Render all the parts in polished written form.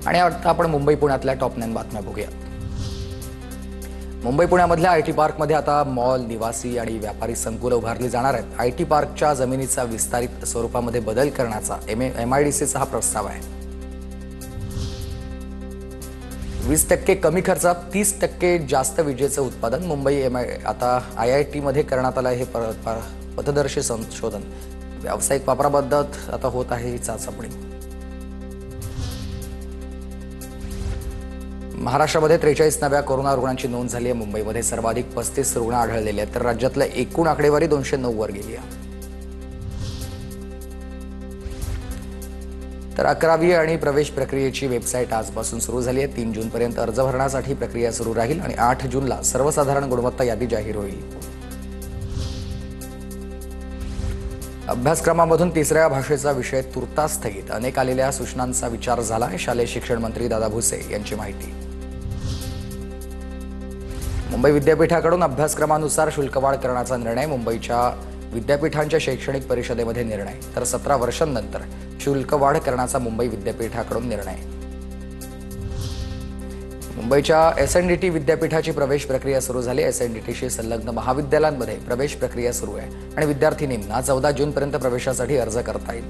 आणि आता आपण मुंबई पुण्यातल्या टॉप 9 बातम्या बघूया। मुंबई पुण्यामधल्या आयटी पार्कमध्ये आता मॉल, निवासी आणि व्यापारी संकुलं उभारली जाणार आहेत। आयटी पार्कच्या जमिनीचा विस्तारित स्वरूपामध्ये बदल करण्याचा एमआयडीसीचा हा प्रस्ताव आहे। 20% कमी खर्चात 30% जास्त विजेचं उत्पादन मुंबई आता आयआयटी मध्ये करण्यात आलं। हे पथदर्शी संशोधन व्यावसायिक वापराबाबत आता होत आहे ही चाचपणी। महाराष्ट्रामध्ये 43 नव्या कोरोना रुग्णांची नोंद झाली आहे। मुंबईमध्ये सर्वाधिक 35 रुग्ण आढळलेले आहेत, तर राज्यातल्या एकूण आकडेवारी 209 वर गेली आहे। तर 11वी आणि प्रवेश प्रक्रियेची वेबसाईट आजपासून सुरू झाली आहे। 3 जूनपर्यंत अर्ज भरण्यासाठी प्रक्रिया सुरू राहील आणि 8 जूनला सर्वसाधारण गुणवत्ता यादी जाहीर होईल। अभ्यासक्रमामधून तिसऱ्या भाषेचा विषय तुर्तास स्थगित, अनेक आलेल्या सूचनांचा विचार झाला आहे। शालेय शिक्षण मंत्री दादा भुसे यांची माहिती। मुंबई विद्यापीठाकडून अभ्यासक्रमानुसार शुल्कवाढ करण्याचा निर्णय। मुंबईच्या विद्यापीठांच्या शैक्षणिक परिषदेमध्ये निर्णय, तर 17 वर्षांनंतर शुल्कवाढ करण्याचा मुंबई विद्यापीठाकडून निर्णय। मुंबईच्या एसएनडीटी विद्यापीठाची प्रवेश प्रक्रिया सुरू झाली। एसएनडीटीशी संलग्न महाविद्यालयांमध्ये प्रवेश प्रक्रिया सुरू आहे आणि विद्यार्थ्यांना 14 जूनपर्यंत प्रवेशासाठी अर्ज करता येईल।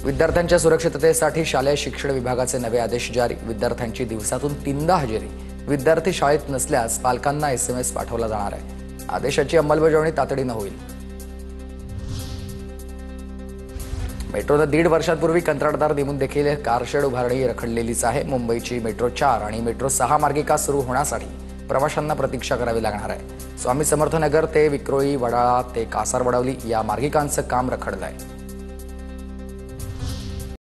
विद्यार्थ्यांच्या सुरक्षिततेसाठी शालेय शिक्षण विभागाचे नवे आदेश जारी। विद्यार्थ्यांची दिवसातून 3दा हजेरी। विद्यार्थी शाळेत नसल्यास पालकांना एसएमएस पाठवला जाणार आहे। आदेशाची अंमलबजावणी तातडीने होईल। मेट्रोनं 1.5 वर्षांपूर्वी कंत्राटदार नेमून देखील कारशेड उभारणी रखडलेलीच आहे। मुंबईची मेट्रो 4 आणि मेट्रो 6 मार्गिका सुरू होण्यासाठी प्रवाशांना प्रतीक्षा करावी लागणार आहे। स्वामी समर्थ नगर ते विक्रोळी, वडाळा ते कासारवडवली या मार्गिकांचं काम रखडलं आहे।